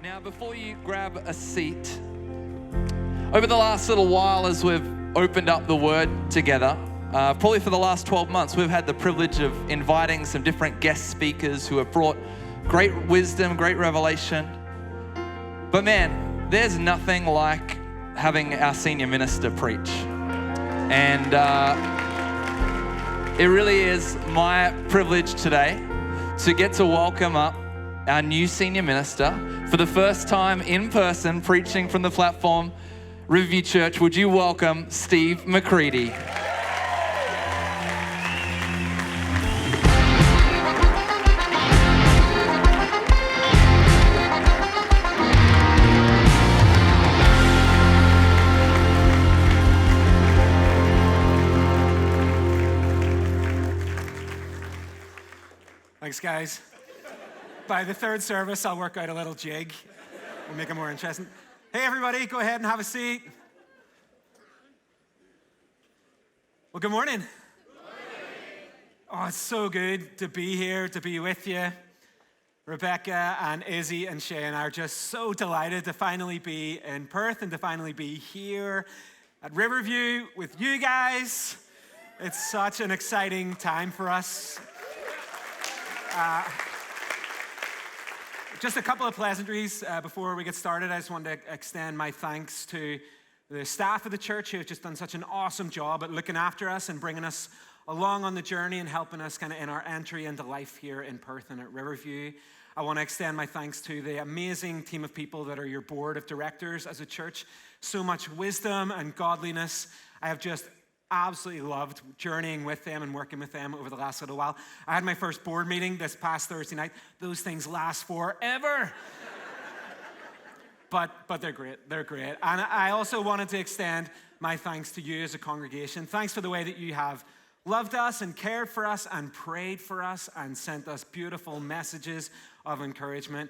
Now, before you grab a seat, over the last little while as we've opened up the Word together, probably for the last 12 months, we've had the privilege of inviting some different guest speakers who have brought great wisdom, great revelation. But man, there's nothing like having our senior minister preach. And it really is my privilege today to get to welcome up our new senior minister for the first time in person preaching from the platform. Riverview Church, would you welcome Steve McCready? Thanks, guys. By the third service, I'll work out a little jig and make it more interesting. Hey, everybody, go ahead and have a seat. Well, good morning. Oh, it's so good to be here, to be with you. Rebecca and Izzy and Shane are just so delighted to finally be in Perth and to finally be here at Riverview with you guys. It's such an exciting time for us. Just a couple of pleasantries before we get started. I just wanted to extend my thanks to the staff of the church who have just done such an awesome job at looking after us and bringing us along on the journey and helping us kind of in our entry into life here in Perth and at Riverview. I want to extend my thanks to the amazing team of people that are your board of directors as a church. So much wisdom and godliness. I have just absolutely loved journeying with them and working with them over the last little while. I had my first board meeting this past Thursday night. Those things last forever. But they're great. They're great. And I also wanted to extend my thanks to you as a congregation. Thanks for the way that you have loved us and cared for us and prayed for us and sent us beautiful messages of encouragement.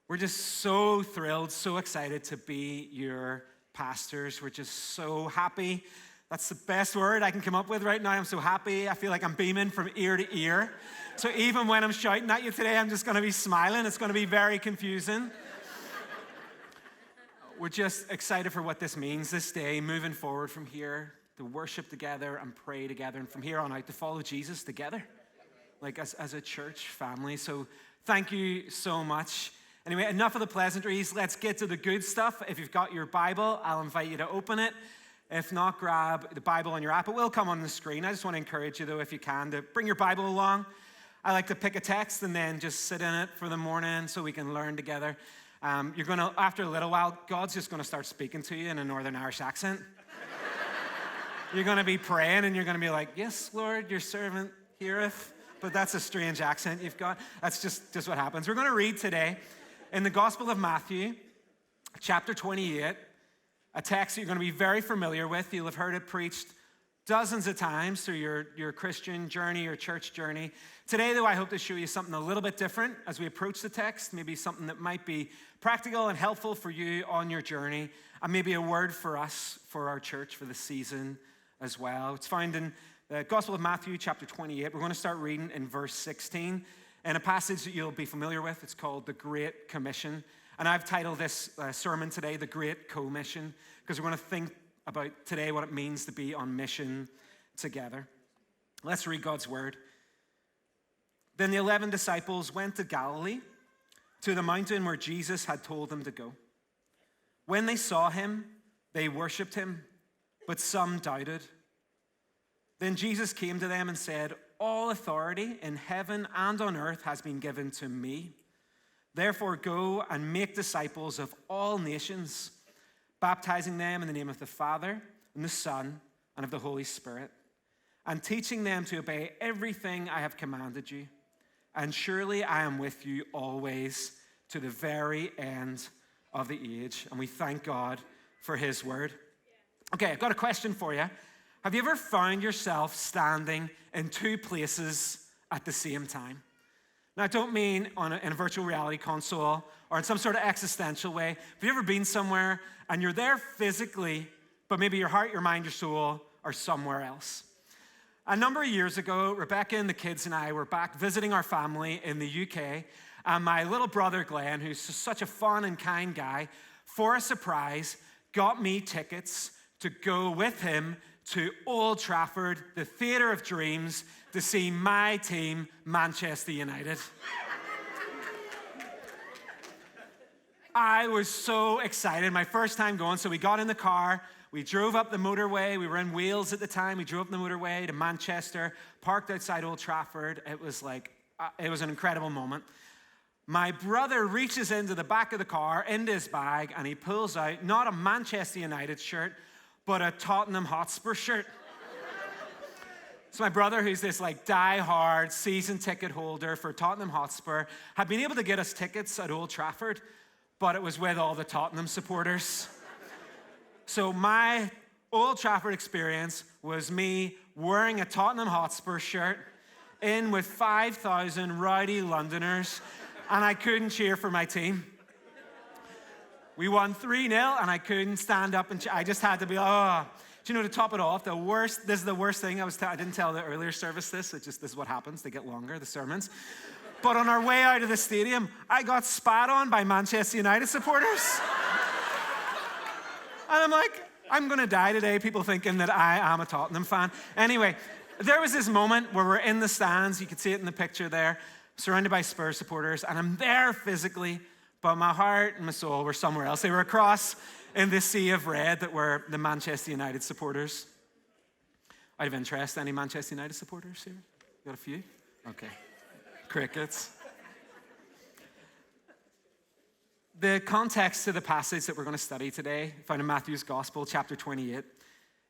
We're just so thrilled, so excited to be your pastors. We're just so happy. That's the best word I can come up with right now. I'm so happy. I feel like I'm beaming from ear to ear. So even when I'm shouting at you today, I'm just going to be smiling. It's going to be very confusing. We're just excited for what this means this day, moving forward from here, to worship together and pray together, and from here on out to follow Jesus together, like as a church family. So thank you so much. Anyway, enough of the pleasantries. Let's get to the good stuff. If you've got your Bible, I'll invite you to open it. If not, grab the Bible on your app. It will come on the screen. I just want to encourage you, though, if you can, to bring your Bible along. I like to pick a text and then just sit in it for the morning so we can learn together. You're going to, after a little while, God's just going to start speaking to you in a Northern Irish accent. You're going to be praying and you're going to be like, yes, Lord, your servant heareth. But that's a strange accent you've got. That's just what happens. We're going to read today in the Gospel of Matthew, chapter 28, a text that you're going to be very familiar with. You'll have heard it preached dozens of times through your Christian journey, your church journey. Today, though, I hope to show you something a little bit different as we approach the text, maybe something that might be practical and helpful for you on your journey, and maybe a word for us, for our church, for the season as well. It's found in the Gospel of Matthew, chapter 28. We're going to start reading in verse 16, in a passage that you'll be familiar with. It's called the Great Commission. And I've titled this sermon today, The Great Commission, because we're going to think about today what it means to be on mission together. Let's read God's word. Then the 11 disciples went to Galilee, to the mountain where Jesus had told them to go. When they saw him, they worshipped him, but some doubted. Then Jesus came to them and said, all authority in heaven and on earth has been given to me. Therefore, go and make disciples of all nations, baptizing them in the name of the Father and the Son and of the Holy Spirit, and teaching them to obey everything I have commanded you. And surely I am with you always to the very end of the age. And we thank God for his word. Okay, I've got a question for you. Have you ever found yourself standing in two places at the same time? Now, I don't mean in a virtual reality console or in some sort of existential way. Have you ever been somewhere and you're there physically, but maybe your heart, your mind, your soul are somewhere else? A number of years ago, Rebecca and the kids and I were back visiting our family in the UK, And my little brother, Glenn, who's such a fun and kind guy, for a surprise, got me tickets to go with him to Old Trafford, the theatre of dreams, to see my team, Manchester United. I was so excited. My first time going, so we got in the car, we drove up the motorway. We were in Wales at the time. We drove up the motorway to Manchester, parked outside Old Trafford. It was an incredible moment. My brother reaches into the back of the car, into his bag, and he pulls out not a Manchester United shirt, but a Tottenham Hotspur shirt. So my brother, who's this die-hard season ticket holder for Tottenham Hotspur, had been able to get us tickets at Old Trafford, but it was with all the Tottenham supporters. So my Old Trafford experience was me wearing a Tottenham Hotspur shirt, in with 5,000 rowdy Londoners, and I couldn't cheer for my team. We won 3-0, and I couldn't stand up, and I just had to be, oh. Do you know, to top it off, this is the worst thing. I didn't tell the earlier service this. This is what happens. They get longer, the sermons. But on our way out of the stadium, I got spat on by Manchester United supporters. And I'm like, I'm going to die today, people thinking that I am a Tottenham fan. Anyway, there was this moment where we're in the stands. You can see it in the picture there, surrounded by Spurs supporters. And I'm there physically, but my heart and my soul were somewhere else. They were across in this sea of red that were the Manchester United supporters. Out of interest, any Manchester United supporters here? You got a few? Okay. Crickets. The context to the passage that we're going to study today, found in Matthew's Gospel, chapter 28,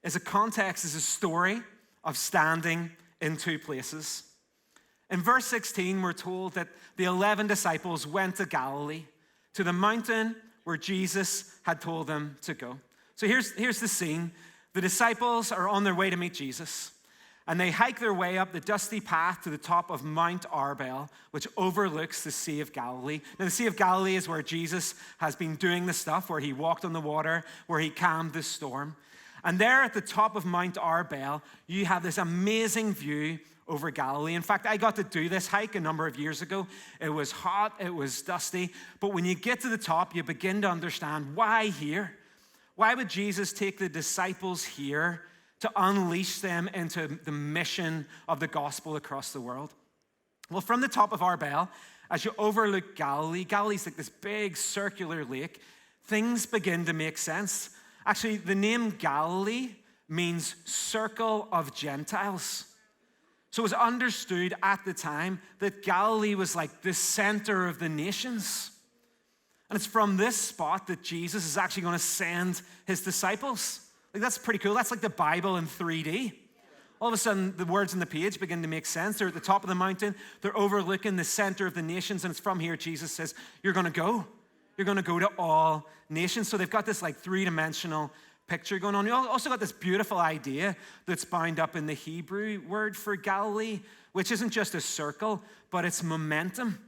is a story of standing in two places. In verse 16, we're told that the 11 disciples went to Galilee, to the mountain where Jesus had told them to go. So here's the scene. The disciples are on their way to meet Jesus, and they hike their way up the dusty path to the top of Mount Arbel, which overlooks the Sea of Galilee. Now, the Sea of Galilee is where Jesus has been doing the stuff, where he walked on the water, where he calmed the storm. And there at the top of Mount Arbel, you have this amazing view over Galilee. In fact, I got to do this hike a number of years ago. It was hot, it was dusty, but when you get to the top, you begin to understand why here. Why would Jesus take the disciples here to unleash them into the mission of the gospel across the world? Well, from the top of Arbel, as you overlook Galilee, Galilee's like this big circular lake, things begin to make sense. Actually, the name Galilee means circle of Gentiles. So it was understood at the time that Galilee was like the center of the nations. And it's from this spot that Jesus is actually going to send his disciples. That's pretty cool. That's like the Bible in 3D. All of a sudden, the words on the page begin to make sense. They're at the top of the mountain. They're overlooking the center of the nations. And it's from here Jesus says, you're going to go. You're going to go to all nations. So they've got this three-dimensional picture going on. You also got this beautiful idea that's bound up in the Hebrew word for Galilee, which isn't just a circle, but it's momentum.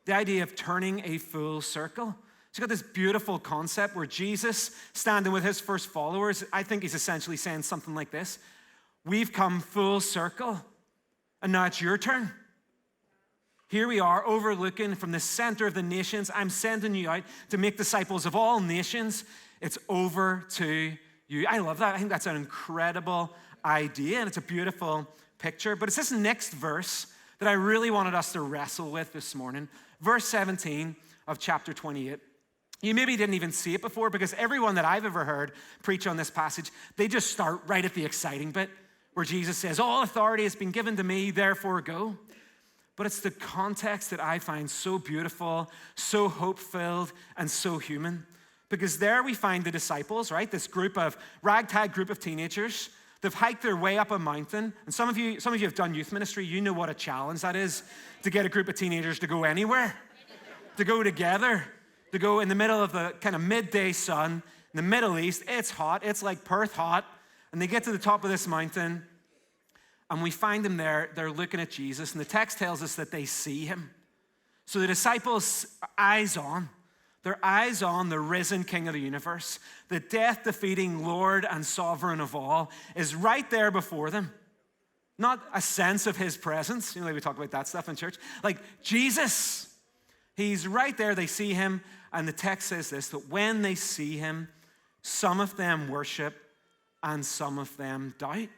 The idea of turning a full circle. So you got this beautiful concept where Jesus, standing with his first followers, I think he's essentially saying something like this: we've come full circle, and now it's your turn. Here we are, overlooking from the center of the nations. I'm sending you out to make disciples of all nations. It's over to you. I love that. I think that's an incredible idea, and it's a beautiful picture. But it's this next verse that I really wanted us to wrestle with this morning. Verse 17 of chapter 28. You maybe didn't even see it before, because everyone that I've ever heard preach on this passage, they just start right at the exciting bit where Jesus says, all authority has been given to me, therefore go. But it's the context that I find so beautiful, so hope-filled, and so human. Because there we find the disciples, right? This ragtag group of teenagers. They've hiked their way up a mountain. And some of you have done youth ministry. You know what a challenge that is to get a group of teenagers to go anywhere, to go together, to go in the middle of the kind of midday sun in the Middle East. It's hot. It's like Perth hot. And they get to the top of this mountain, and we find them there. They're looking at Jesus, and the text tells us that they see him. So the disciples' eyes on. Their eyes on the risen King of the universe, the death-defeating Lord and sovereign of all, is right there before them. Not a sense of his presence. We talk about that stuff in church. Like Jesus. He's right there. They see him. And the text says this, that when they see him, some of them worship and some of them doubt.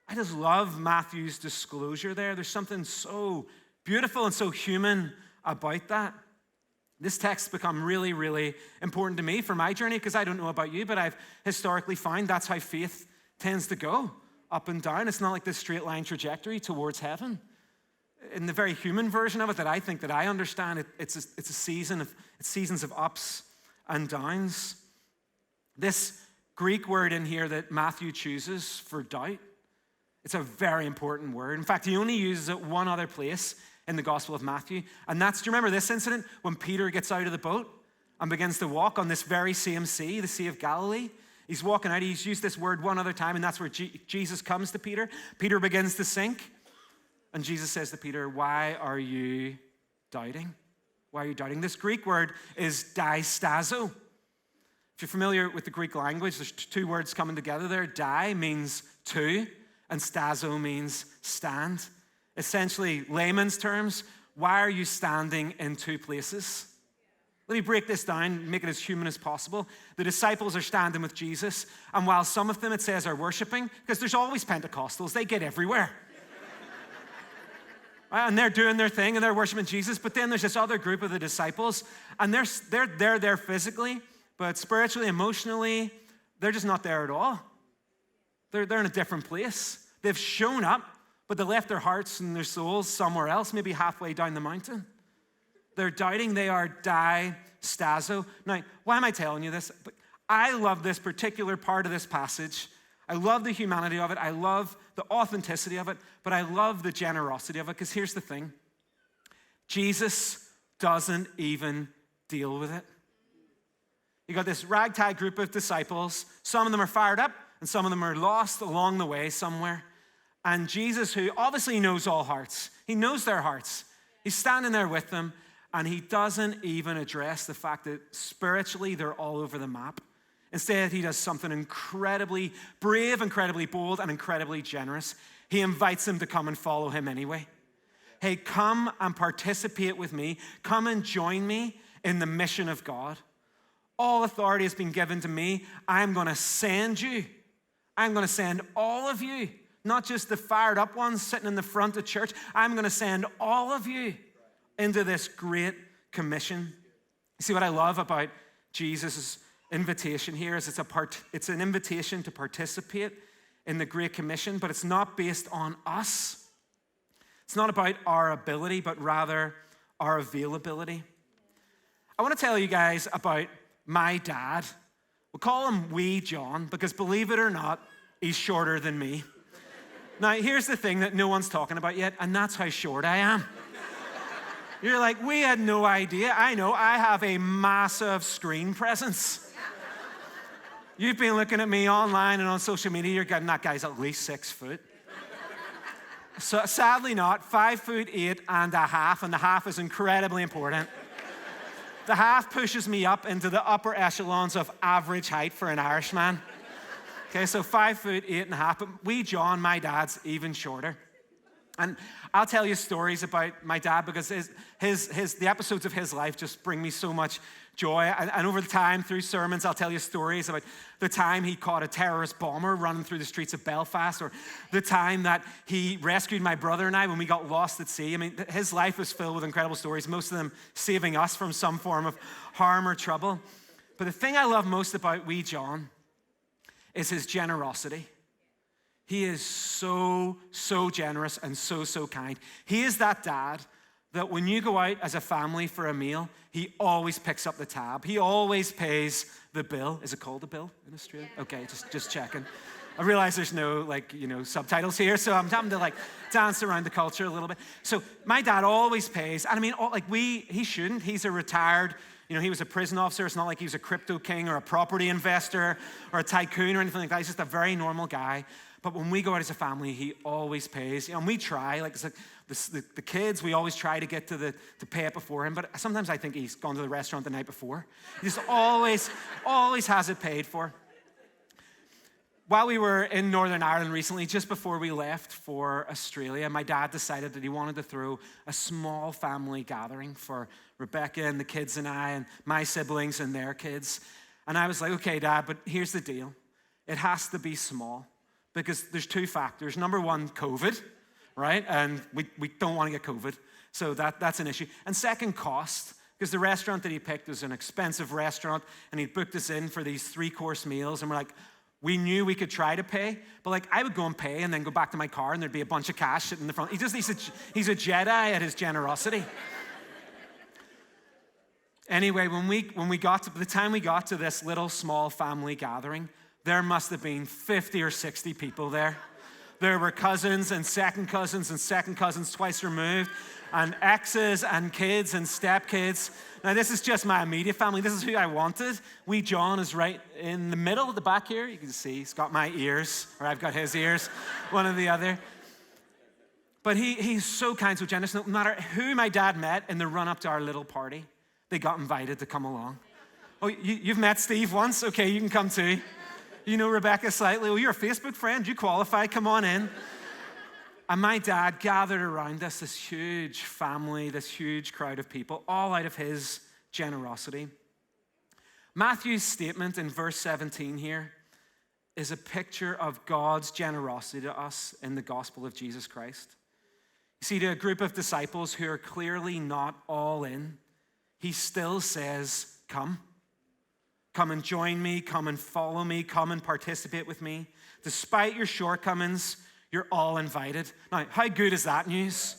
I just love Matthew's disclosure there. There's something so beautiful and so human about that. This text become really, really important to me for my journey because I don't know about you, but I've historically found that's how faith tends to go, up and down. It's not like this straight line trajectory towards heaven. In the very human version of it that I think that I understand, it's seasons of ups and downs. This Greek word in here that Matthew chooses for doubt, it's a very important word. In fact, he only uses it one other place in the Gospel of Matthew. And that's, do you remember this incident when Peter gets out of the boat and begins to walk on this very same sea, the Sea of Galilee? He's walking out, he's used this word one other time, and that's where Jesus comes to Peter. Peter begins to sink, and Jesus says to Peter, why are you doubting? Why are you doubting? This Greek word is distazo. If you're familiar with the Greek language, there's two words coming together there. Di means two, and stazo means stand. Essentially, layman's terms, why are you standing in two places? Let me break this down, make it as human as possible. The disciples are standing with Jesus, and while some of them, it says, are worshiping, because there's always Pentecostals, they get everywhere. And they're doing their thing, and they're worshiping Jesus, but then there's this other group of the disciples, and they're there physically, but spiritually, emotionally, they're just not there at all. They're in a different place. They've shown up, but they left their hearts and their souls somewhere else, maybe halfway down the mountain. They're doubting. They are distazo. Now, why am I telling you this? I love this particular part of this passage. I love the humanity of it. I love the authenticity of it, but I love the generosity of it, because here's the thing. Jesus doesn't even deal with it. You got this ragtag group of disciples. Some of them are fired up, and some of them are lost along the way somewhere. And Jesus, who obviously knows all hearts, he knows their hearts. He's standing there with them, and he doesn't even address the fact that spiritually they're all over the map. Instead, he does something incredibly brave, incredibly bold, and incredibly generous. He invites them to come and follow him anyway. Hey, come and participate with me. Come and join me in the mission of God. All authority has been given to me. I'm going to send you. I'm going to send all of you. Not just the fired up ones sitting in the front of church. I'm going to send all of you into this great commission. You see, what I love about Jesus' invitation here is it's an invitation to participate in the Great Commission, but it's not based on us. It's not about our ability, but rather our availability. I want to tell you guys about my dad. We'll call him Wee John, because believe it or not, he's shorter than me. Now, here's the thing that no one's talking about yet, and that's how short I am. You're like, we had no idea. I know, I have a massive screen presence. You've been looking at me online and on social media, you're getting that guy's at least 6 foot. So sadly not, 5'8" and a half, and the half is incredibly important. The half pushes me up into the upper echelons of average height for an Irishman. Okay, so 5'8" and a half, but Wee John, my dad's even shorter. And I'll tell you stories about my dad, because the episodes of his life just bring me so much joy. And over the time, through sermons, I'll tell you stories about the time he caught a terrorist bomber running through the streets of Belfast, or the time that he rescued my brother and I when we got lost at sea. I mean, his life was filled with incredible stories, most of them saving us from some form of harm or trouble. But the thing I love most about Wee John is his generosity. He is so, so generous and so, so kind. He is that dad that when you go out as a family for a meal, he always picks up the tab. He always pays the bill. Is it called a bill in Australia? Okay, just checking. I realize there's no, subtitles here, so I'm having to, dance around the culture a little bit. So my dad always pays. And I mean, he shouldn't. He's a retired, he was a prison officer. It's not like he was a crypto king or a property investor or a tycoon or anything like that. He's just a very normal guy. But when we go out as a family, he always pays. And we try, the kids, we always try to get to pay it before him. But sometimes I think he's gone to the restaurant the night before. He just always has it paid for. while we were in Northern Ireland recently, just before we left for Australia, my dad decided that he wanted to throw a small family gathering for Rebecca and the kids and I and my siblings and their kids. And I was like, okay, Dad, but here's the deal. It has to be small because there's two factors. Number one, COVID, right? And we don't want to get COVID. So that's an issue. And second, cost. Because the restaurant that he picked was an expensive restaurant, and he booked us in for these 3-course meals. And we're like, we knew we could try to pay, but like I would go and pay and then go back to my car and there'd be a bunch of cash sitting in the front. He's a Jedi at his generosity. Anyway, when we got to, by the time we got to this little small family gathering, there must have been 50 or 60 people there. There were cousins and second cousins twice removed, and exes and kids and stepkids. Now, this is just my immediate family. This is who I wanted. Wee John is right in the middle at the back here. You can see he's got my ears, or I've got his ears, one or the other. But he's so kind, so generous. No matter who my dad met in the run-up to our little party, they got invited to come along. Oh, you've met Steve once? Okay, you can come too. You know Rebecca slightly. Oh, you're a Facebook friend. You qualify. Come on in. And my dad gathered around us, this huge family, this huge crowd of people, all out of his generosity. Matthew's statement in verse 17 here is a picture of God's generosity to us in the gospel of Jesus Christ. You see, to a group of disciples who are clearly not all in, he still says, come. Come and join me, come and follow me, come and participate with me. Despite your shortcomings, you're all invited. Now, how good is that news?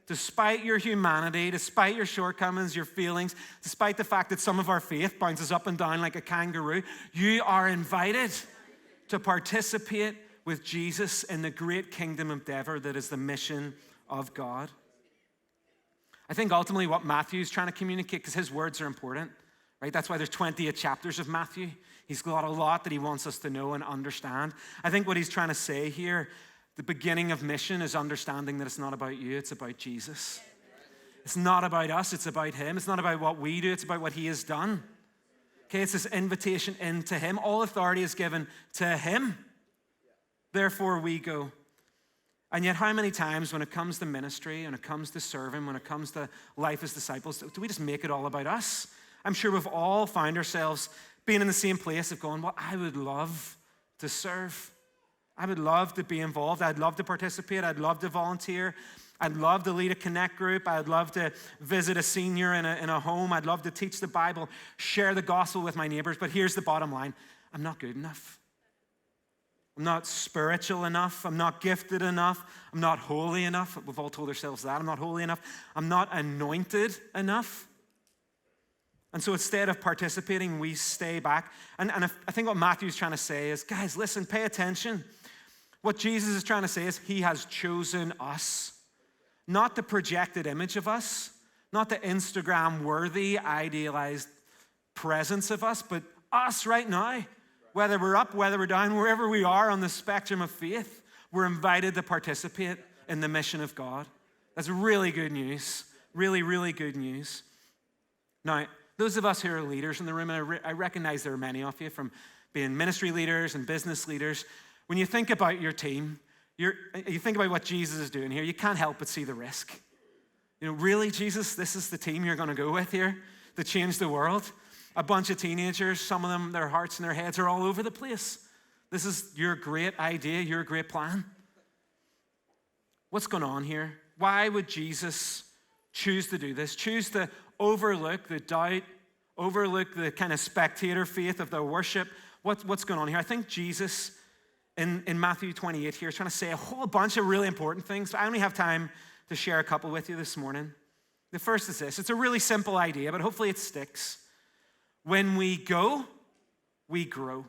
Despite your humanity, despite your shortcomings, your feelings, despite the fact that some of our faith bounces up and down like a kangaroo, you are invited to participate with Jesus in the great kingdom endeavor that is the mission of God. I think ultimately what Matthew's trying to communicate, because his words are important, right? That's why there's 28 chapters of Matthew. He's got a lot that he wants us to know and understand. I think what he's trying to say here, the beginning of mission is understanding that it's not about you, it's about Jesus. It's not about us, it's about him. It's not about what we do, it's about what he has done. Okay, it's this invitation into him. All authority is given to him. Therefore we go. And yet how many times when it comes to ministry, when it comes to serving, when it comes to life as disciples, do we just make it all about us? I'm sure we've all found ourselves being in the same place of going, well, I would love to serve. I would love to be involved. I'd love to participate. I'd love to volunteer. I'd love to lead a connect group. I'd love to visit a senior in a home. I'd love to teach the Bible, share the gospel with my neighbors. But here's the bottom line. I'm not good enough. I'm not spiritual enough. I'm not gifted enough. I'm not holy enough. We've all told ourselves that. I'm not holy enough. I'm not anointed enough. And so instead of participating, we stay back. And I think what Matthew's trying to say is, guys, listen, pay attention. What Jesus is trying to say is he has chosen us. Not the projected image of us, not the Instagram-worthy, idealized presence of us, but us right now. Whether we're up, whether we're down, wherever we are on the spectrum of faith, we're invited to participate in the mission of God. That's really good news. Really, really good news. Now, those of us who are leaders in the room, and I recognize there are many of you from being ministry leaders and business leaders, when you think about your team, you think about what Jesus is doing here, you can't help but see the risk. You know, really, Jesus, this is the team you're going to go with here to change the world? A bunch of teenagers, some of them, their hearts and their heads are all over the place. This is your great idea, your great plan. What's going on here? Why would Jesus choose to do this? Choose to overlook the doubt, overlook the kind of spectator faith of their worship. What's going on here? I think Jesus, in Matthew 28 here, is trying to say a whole bunch of really important things. I only have time to share a couple with you this morning. The first is this. It's a really simple idea, but hopefully it sticks. When we go, we grow.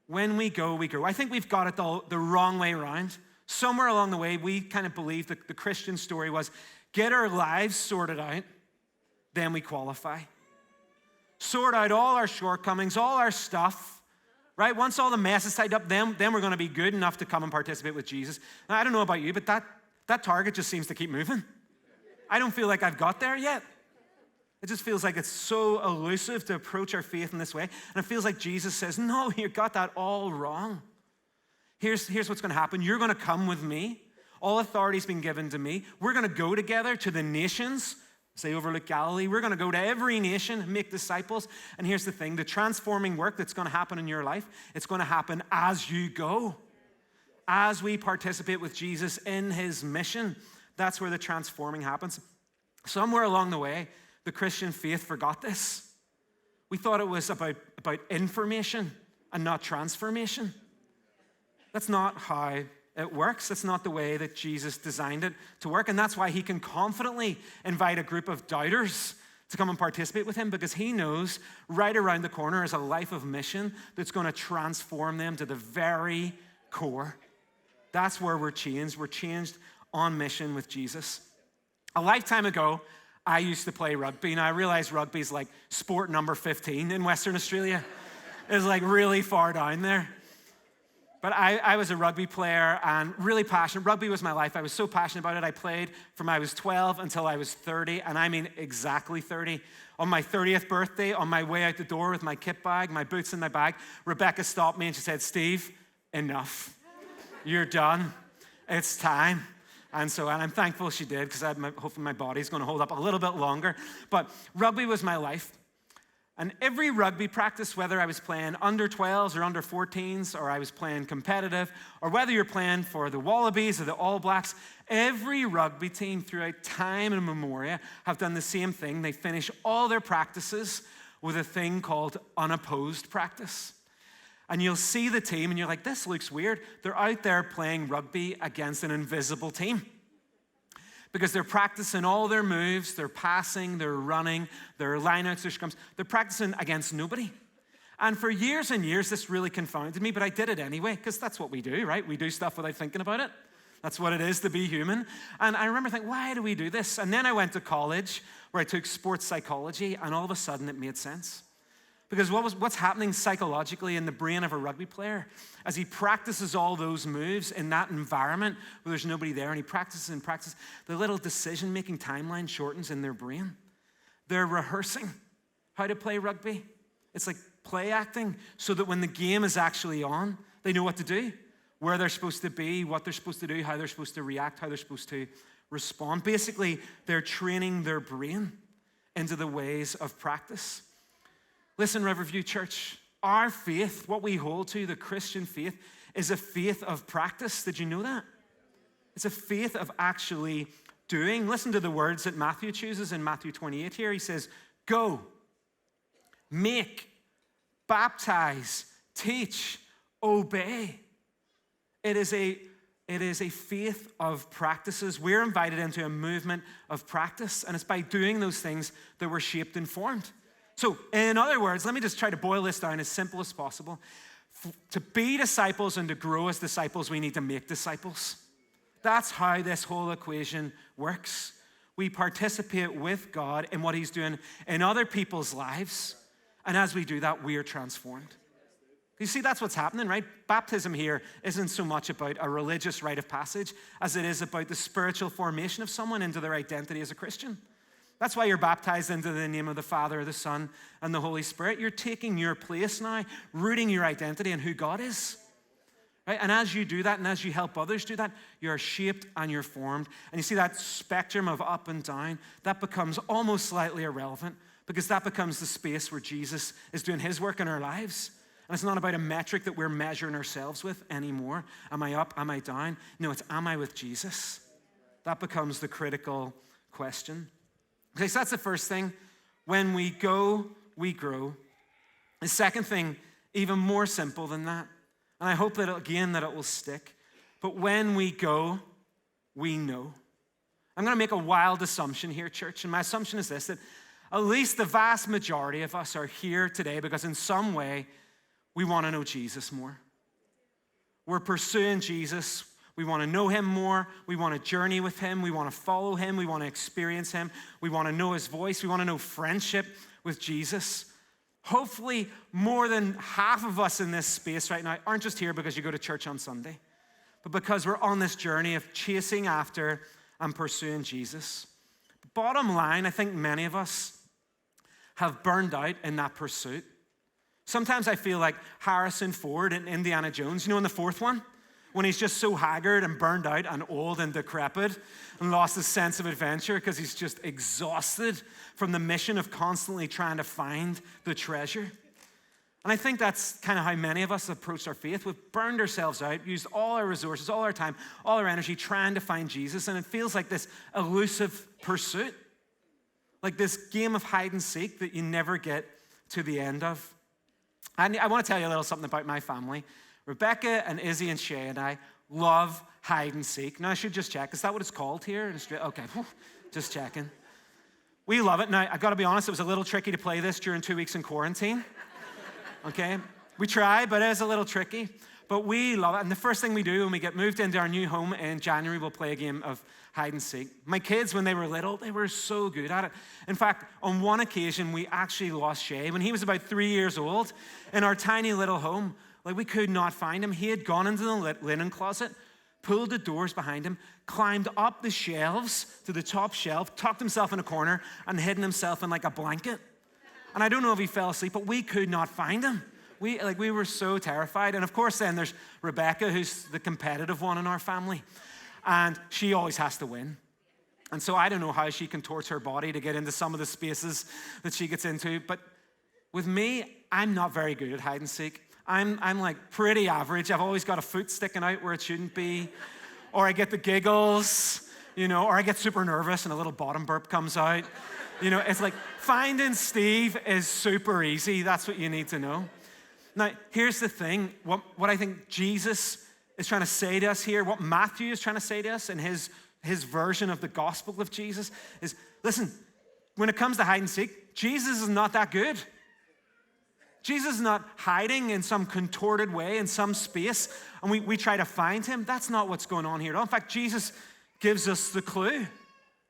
When we go, we grow. I think we've got it the wrong way around. Somewhere along the way, we kind of believed that the Christian story was get our lives sorted out, then we qualify. Sort out all our shortcomings, all our stuff, right? Once all the mess is tied up, then we're going to be good enough to come and participate with Jesus. Now, I don't know about you, but that target just seems to keep moving. I don't feel like I've got there yet. It just feels like it's so elusive to approach our faith in this way. And it feels like Jesus says, no, you got that all wrong. Here's what's going to happen. You're going to come with me. All authority's been given to me. We're going to go together to the nations, say Overlook Galilee. We're going to go to every nation and make disciples. And here's the thing, the transforming work that's going to happen in your life, it's going to happen as you go. As we participate with Jesus in his mission, that's where the transforming happens. Somewhere along the way, the Christian faith forgot this. We thought it was about information and not transformation. That's not how it works. That's not the way that Jesus designed it to work. And that's why he can confidently invite a group of doubters to come and participate with him, because he knows right around the corner is a life of mission that's going to transform them to the very core. That's where we're changed. We're changed on mission with Jesus. A lifetime ago, I used to play rugby, and I realized rugby's like sport number 15 in Western Australia. It's like really far down there. But I was a rugby player and really passionate. Rugby was my life. I was so passionate about it. I played from I was 12 until I was 30, and I mean exactly 30. On my 30th birthday, on my way out the door with my kit bag, my boots in my bag, Rebecca stopped me and she said, Steve, enough. You're done. It's time. And I'm thankful she did, because hopefully my body's going to hold up a little bit longer. But rugby was my life. And every rugby practice, whether I was playing under 12s or under 14s, or I was playing competitive, or whether you're playing for the Wallabies or the All Blacks, every rugby team throughout time and memoria have done the same thing. They finish all their practices with a thing called unopposed practice. And you'll see the team and you're like, this looks weird. They're out there playing rugby against an invisible team, because they're practicing all their moves, they're passing, they're running, their lineouts, their scrums. They're practicing against nobody. And for years and years, this really confounded me, but I did it anyway, because that's what we do, right? We do stuff without thinking about it. That's what it is to be human. And I remember thinking, why do we do this? And then I went to college where I took sports psychology, and all of a sudden it made sense. Because what's happening psychologically in the brain of a rugby player as he practices all those moves in that environment where there's nobody there, and he practices and practices, the little decision-making timeline shortens in their brain. They're rehearsing how to play rugby. It's like play acting, so that when the game is actually on, they know what to do, where they're supposed to be, what they're supposed to do, how they're supposed to react, how they're supposed to respond. Basically, they're training their brain into the ways of practice. Listen, Riverview Church, our faith, what we hold to, the Christian faith, is a faith of practice. Did you know that? It's a faith of actually doing. Listen to the words that Matthew chooses in Matthew 28 here. He says, go, make, baptize, teach, obey. It is a faith of practices. We're invited into a movement of practice, and it's by doing those things that we're shaped and formed. So, in other words, let me just try to boil this down as simple as possible. To be disciples and to grow as disciples, we need to make disciples. That's how this whole equation works. We participate with God in what he's doing in other people's lives, and as we do that, we are transformed. You see, that's what's happening, right? Baptism here isn't so much about a religious rite of passage as it is about the spiritual formation of someone into their identity as a Christian. That's why you're baptized into the name of the Father, the Son, and the Holy Spirit. You're taking your place now, rooting your identity in who God is. Right? And as you do that, and as you help others do that, you're shaped and you're formed. And you see that spectrum of up and down, that becomes almost slightly irrelevant, because that becomes the space where Jesus is doing his work in our lives. And it's not about a metric that we're measuring ourselves with anymore. Am I up? Am I down? No, it's am I with Jesus? That becomes the critical question. Okay, so that's the first thing. When we go, we grow. The second thing, even more simple than that, and I hope that, again, that it will stick, but when we go, we know. I'm going to make a wild assumption here, church, and my assumption is this, that at least the vast majority of us are here today because in some way we want to know Jesus more. We're pursuing Jesus. We want to know him more. We want to journey with him. We want to follow him. We want to experience him. We want to know his voice. We want to know friendship with Jesus. Hopefully, more than half of us in this space right now aren't just here because you go to church on Sunday, but because we're on this journey of chasing after and pursuing Jesus. Bottom line, I think many of us have burned out in that pursuit. Sometimes I feel like Harrison Ford in Indiana Jones, in the fourth one, when he's just so haggard and burned out and old and decrepit and lost his sense of adventure because he's just exhausted from the mission of constantly trying to find the treasure. And I think that's kind of how many of us approached our faith. We've burned ourselves out, used all our resources, all our time, all our energy trying to find Jesus, and it feels like this elusive pursuit, like this game of hide and seek that you never get to the end of. I want to tell you a little something about my family. Rebecca and Izzy and Shay and I love hide and seek. Now, I should just check. Is that what it's called here in Australia? Okay, just checking. We love it. Now, I've got to be honest, it was a little tricky to play this during 2 weeks in quarantine. Okay? We tried, but it is a little tricky. But we love it. And the first thing we do when we get moved into our new home in January, we'll play a game of hide and seek. My kids, when they were little, they were so good at it. In fact, on one occasion, we actually lost Shay. When he was about 3 years old, in our tiny little home, like we could not find him. He had gone into the linen closet, pulled the doors behind him, climbed up the shelves to the top shelf, tucked himself in a corner, and hidden himself in like a blanket. And I don't know if he fell asleep, but we could not find him. We were so terrified. And of course, then there's Rebecca, who's the competitive one in our family. And she always has to win. And so I don't know how she contorts her body to get into some of the spaces that she gets into. But with me, I'm not very good at hide and seek. I'm like pretty average. I've always got a foot sticking out where it shouldn't be. Or I get the giggles, or I get super nervous and a little bottom burp comes out. It's like finding Steve is super easy. That's what you need to know. Now, here's the thing. What I think Jesus is trying to say to us here, what Matthew is trying to say to us in his version of the gospel of Jesus is, listen, when it comes to hide and seek, Jesus is not that good. Jesus is not hiding in some contorted way in some space, and we try to find him. That's not what's going on here at all. In fact, Jesus gives us the clue.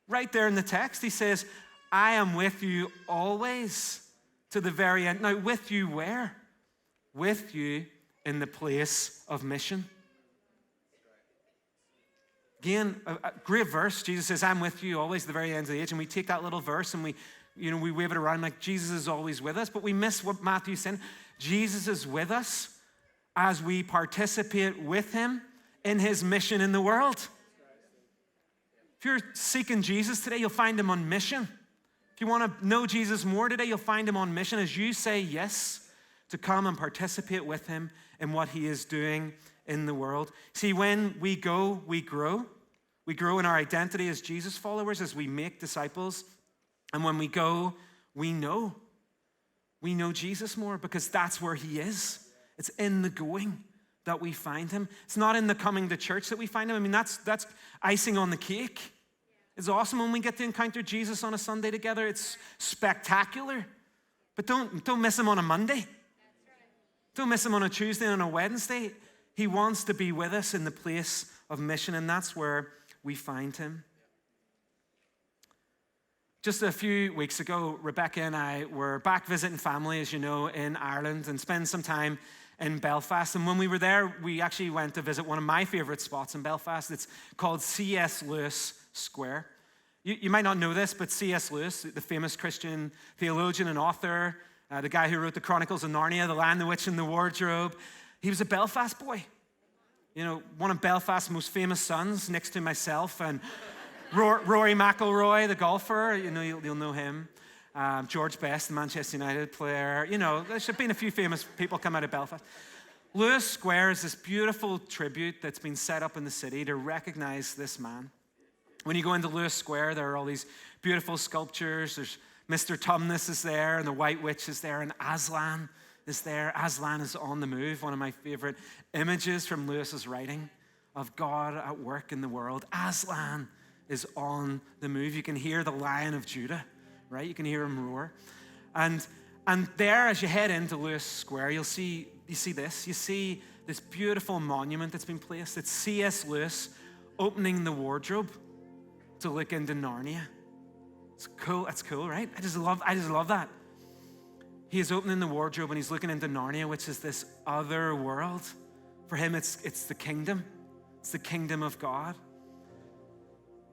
Right there in the text, he says, I am with you always to the very end. Now, with you where? With you in the place of mission. Again, a great verse. Jesus says, I'm with you always to the very end of the age. And we take that little verse and we wave it around like Jesus is always with us. But we miss what Matthew's saying. Jesus is with us as we participate with him in his mission in the world. If you're seeking Jesus today, you'll find him on mission. If you want to know Jesus more today, you'll find him on mission as you say yes to come and participate with him in what he is doing in the world. See, when we go, we grow. We grow in our identity as Jesus followers, as we make disciples. And when we go, we know. We know Jesus more because that's where he is. It's in the going that we find him. It's not in the coming to church that we find him. I mean, that's icing on the cake. It's awesome when we get to encounter Jesus on a Sunday together. It's spectacular. But don't miss him on a Monday. Don't miss him on a Tuesday and on a Wednesday. He wants to be with us in the place of mission, and that's where we find him. Just a few weeks ago, Rebecca and I were back visiting family, as you know, in Ireland and spend some time in Belfast. And when we were there, we actually went to visit one of my favorite spots in Belfast. It's called C.S. Lewis Square. You might not know this, but C.S. Lewis, the famous Christian theologian and author, the guy who wrote the Chronicles of Narnia, The Lion, the Witch, and the Wardrobe, he was a Belfast boy. One of Belfast's most famous sons, next to myself, and Rory McIlroy, the golfer, you'll know him. George Best, the Manchester United player. There's been a few famous people come out of Belfast. Lewis Square is this beautiful tribute that's been set up in the city to recognize this man. When you go into Lewis Square, there are all these beautiful sculptures. There's Mr. Tumnus is there, and the White Witch is there, and Aslan is there. Aslan is on the move, one of my favorite images from Lewis's writing of God at work in the world. Aslan is on the move. You can hear the Lion of Judah, right? You can hear him roar. And there, as you head into Lewis Square, you see this beautiful monument that's been placed. It's C.S. Lewis opening the wardrobe to look into Narnia. It's cool. That's cool, right? I just love that. He is opening the wardrobe and he's looking into Narnia, which is this other world. For him, it's the kingdom. It's the kingdom of God.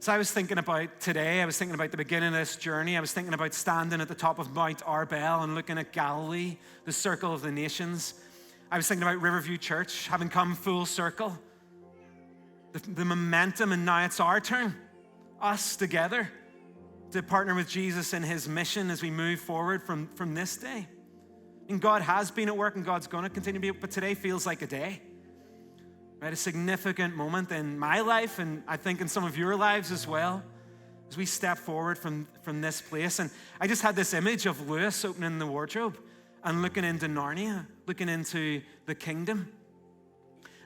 So I was thinking about today, I was thinking about the beginning of this journey, I was thinking about standing at the top of Mount Arbel and looking at Galilee, the circle of the nations. I was thinking about Riverview Church, having come full circle. The momentum, and now it's our turn, us together, to partner with Jesus in his mission as we move forward from this day. And God has been at work and God's going to continue to be, but today feels like a day. Right? A significant moment in my life, and I think in some of your lives as well, as we step forward from this place. And I just had this image of Lewis opening the wardrobe and looking into Narnia, looking into the kingdom,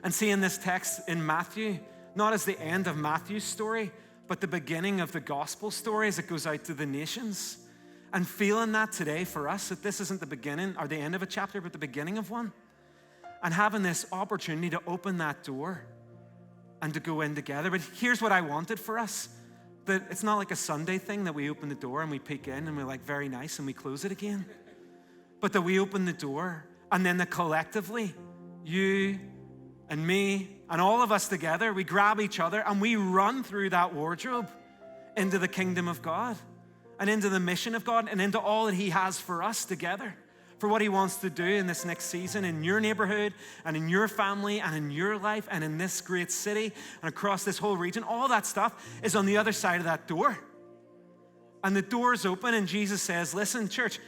and seeing this text in Matthew, not as the end of Matthew's story, but the beginning of the gospel story as it goes out to the nations. And feeling that today for us, that this isn't the beginning or the end of a chapter, but the beginning of one. And having this opportunity to open that door and to go in together. But here's what I wanted for us, that it's not like a Sunday thing that we open the door and we peek in and we're like, very nice, and we close it again. But that we open the door, and then that collectively, you and me and all of us together, we grab each other and we run through that wardrobe into the kingdom of God and into the mission of God and into all that he has for us together, for what he wants to do in this next season in your neighborhood and in your family and in your life and in this great city and across this whole region. All that stuff is on the other side of that door. And the door is open, and Jesus says, listen, church,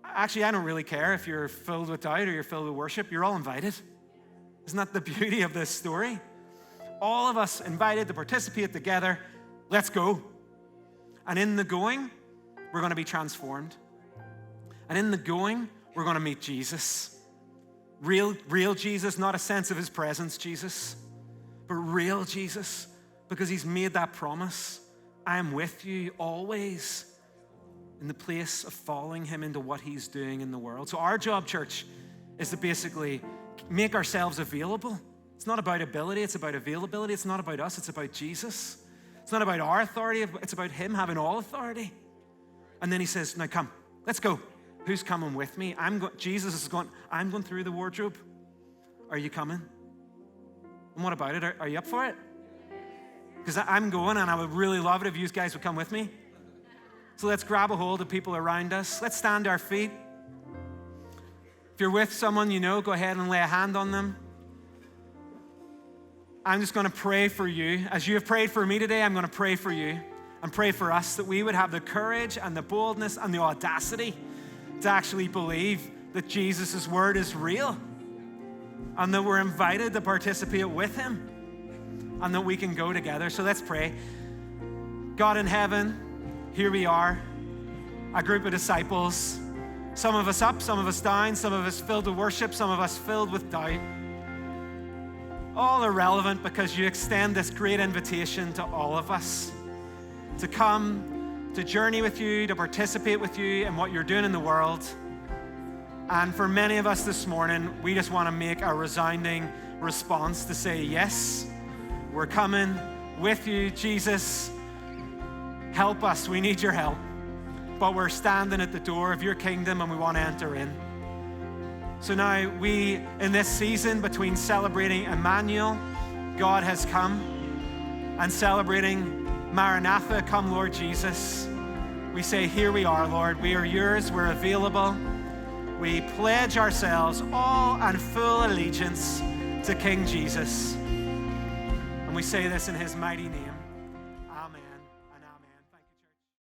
actually, I don't really care if you're filled with doubt or you're filled with worship. You're all invited. Isn't that the beauty of this story? All of us invited to participate together. Let's go. And in the going, we're going to be transformed. And in the going, we're going to meet Jesus. Real Jesus, not a sense of his presence Jesus, but real Jesus, because he's made that promise. I am with you always, in the place of following him into what he's doing in the world. So our job, church, is to basically make ourselves available. It's not about ability, it's about availability. It's not about us, it's about Jesus. It's not about our authority, it's about him having all authority. And then he says, now come, let's go. Who's coming with me? Jesus is going, I'm going through the wardrobe. Are you coming? And what about it? Are you up for it? Because I'm going, and I would really love it if you guys would come with me. So let's grab a hold of people around us. Let's stand to our feet. If you're with someone you know, go ahead and lay a hand on them. I'm just going to pray for you. As you have prayed for me today, I'm going to pray for you and pray for us that we would have the courage and the boldness and the audacity to actually believe that Jesus' word is real and that we're invited to participate with him and that we can go together. So let's pray. God in heaven, here we are, a group of disciples, some of us up, some of us down, some of us filled with worship, some of us filled with doubt. All irrelevant, because you extend this great invitation to all of us to come, to journey with you, to participate with you in what you're doing in the world. And for many of us this morning, we just want to make a resounding response to say, yes, we're coming with you, Jesus. Help us, we need your help. But we're standing at the door of your kingdom and we want to enter in. So now we, in this season between celebrating Emmanuel, God has come, and celebrating Maranatha, come Lord Jesus, we say, here we are, Lord. We are yours, we're available. We pledge ourselves all and full allegiance to King Jesus. And we say this in his mighty name.